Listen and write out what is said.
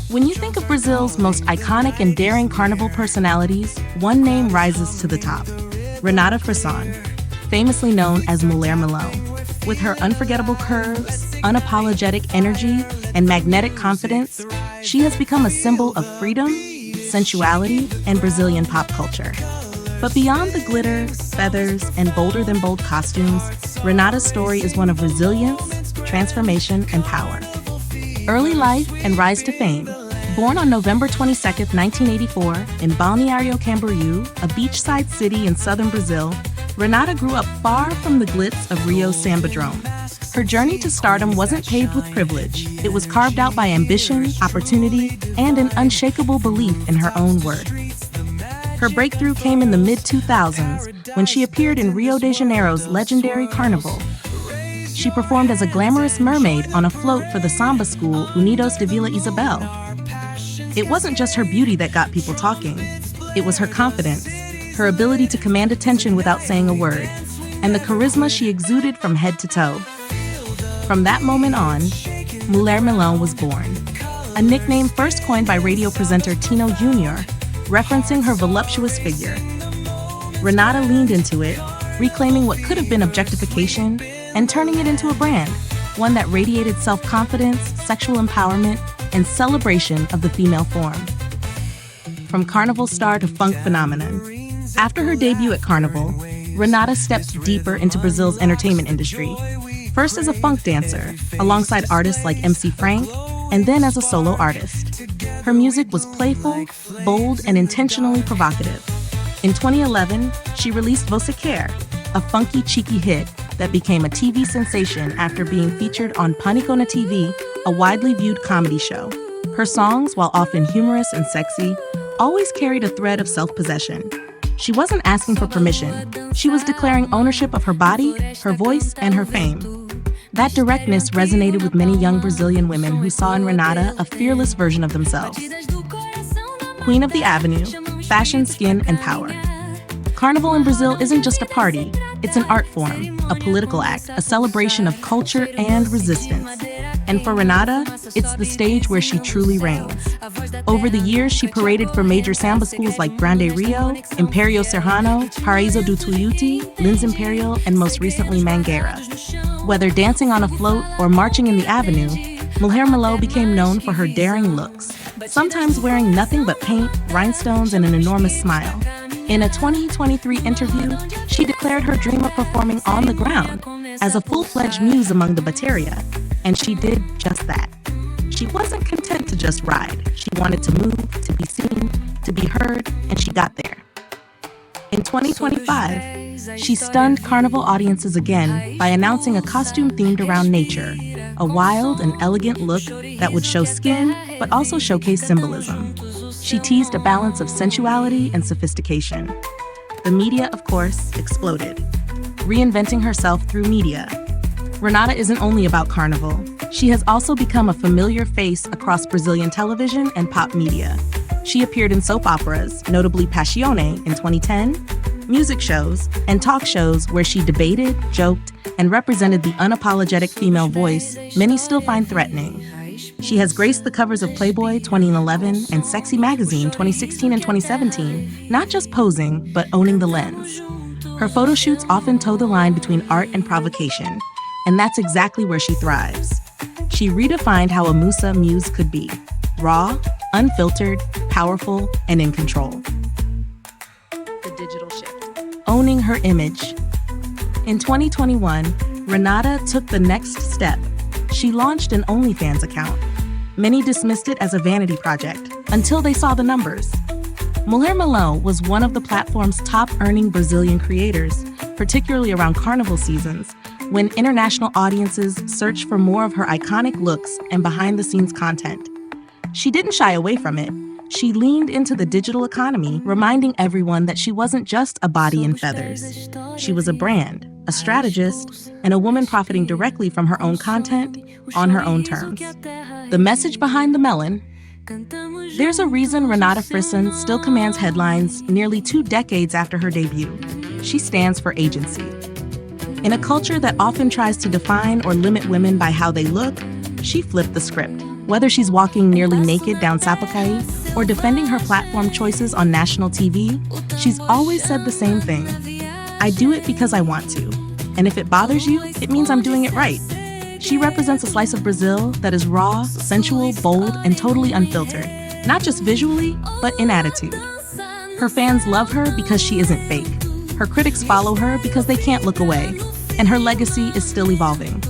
When you think of Brazil's most iconic and daring carnival personalities, one name rises to the top: Renata Melao, famously known as Mulher Melao. With her unforgettable curves, unapologetic energy, and magnetic confidence, she has become a symbol of freedom, sensuality, and Brazilian pop culture. But beyond the glitter, feathers, and bolder-than-bold costumes, Renata's story is one of resilience, transformation, and power. Early life and rise to fame. Born on November 22, 1984, in Balneário Camboriú, a beachside city in southern Brazil, Renata grew up far from the glitz of Rio's Sambadrome. Her journey to stardom wasn't paved with privilege. It was carved out by ambition, opportunity, and an unshakable belief in her own worth. Her breakthrough came in the mid-2000s when she appeared in Rio de Janeiro's legendary Carnival. She performed as a glamorous mermaid on a float for the samba school Unidos de Vila Isabel. It wasn't just her beauty that got people talking. It was her confidence, her ability to command attention without saying a word, and the charisma she exuded from head to toe. From that moment on, Mulher Melao was born, a nickname first coined by radio presenter Tino Jr., referencing her voluptuous figure. Renata leaned into it, reclaiming what could have been objectification and turning it into a brand, one that radiated self-confidence, sexual empowerment, and celebration of the female form. From carnival star to funk phenomenon. After her debut at Carnival, Renata stepped deeper into Brazil's entertainment industry, first as a funk dancer, alongside artists like MC Frank, and then as a solo artist. Her music was playful, bold, and intentionally provocative. In 2011, she released Você Quer, a funky, cheeky hit that became a TV sensation after being featured on Pânico na TV, a widely viewed comedy show. Her songs, while often humorous and sexy, always carried a thread of self-possession. She wasn't asking for permission. She was declaring ownership of her body, her voice, and her fame. That directness resonated with many young Brazilian women who saw in Renata a fearless version of themselves. Queen of the Avenue, fashion, skin, and power. Carnival in Brazil isn't just a party, it's an art form, a political act, a celebration of culture and resistance. And for Renata, it's the stage where she truly reigns. Over the years, she paraded for major samba schools like Grande Rio, Império Serrano, Paraíso do Tuiuti, Lins Imperial, and most recently Mangueira. Whether dancing on a float or marching in the avenue, Mulher Melao became known for her daring looks, sometimes wearing nothing but paint, rhinestones, and an enormous smile. In a 2023 interview, she declared her dream of performing on the ground as a full-fledged muse among the bateria, and she did just that. She wasn't content to just ride. She wanted to move, to be seen, to be heard, and she got there. In 2025, she stunned Carnival audiences again by announcing a costume themed around nature, a wild and elegant look that would show skin, but also showcase symbolism. She teased a balance of sensuality and sophistication. The media, of course, exploded, reinventing herself through media. Renata isn't only about Carnival. She has also become a familiar face across Brazilian television and pop media. She appeared in soap operas, notably Passione in 2010, music shows, and talk shows where she debated, joked, and represented the unapologetic female voice many still find threatening. She has graced the covers of Playboy 2011 and Sexy Magazine 2016 and 2017, not just posing, but owning the lens. Her photo shoots often toe the line between art and provocation, and that's exactly where she thrives. She redefined how a Musa muse could be: raw, unfiltered, powerful, and in control. The digital shift. Owning her image. In 2021, Renata took the next step. She launched an OnlyFans account. Many dismissed it as a vanity project until they saw the numbers. Mulher Melao was one of the platform's top-earning Brazilian creators, particularly around carnival seasons, when international audiences searched for more of her iconic looks and behind-the-scenes content. She didn't shy away from it. She leaned into the digital economy, reminding everyone that she wasn't just a body and feathers. She was a brand, a strategist, and a woman profiting directly from her own content on her own terms. The message behind the melon: there's a reason Renata Melao still commands headlines nearly 2 decades after her debut. She stands for agency. In a culture that often tries to define or limit women by how they look, she flipped the script. Whether she's walking nearly naked down Sapucaí or defending her platform choices on national TV, she's always said the same thing. I do it because I want to. And if it bothers you, it means I'm doing it right. She represents a slice of Brazil that is raw, sensual, bold, and totally unfiltered, not just visually, but in attitude. Her fans love her because she isn't fake. Her critics follow her because they can't look away. And her legacy is still evolving.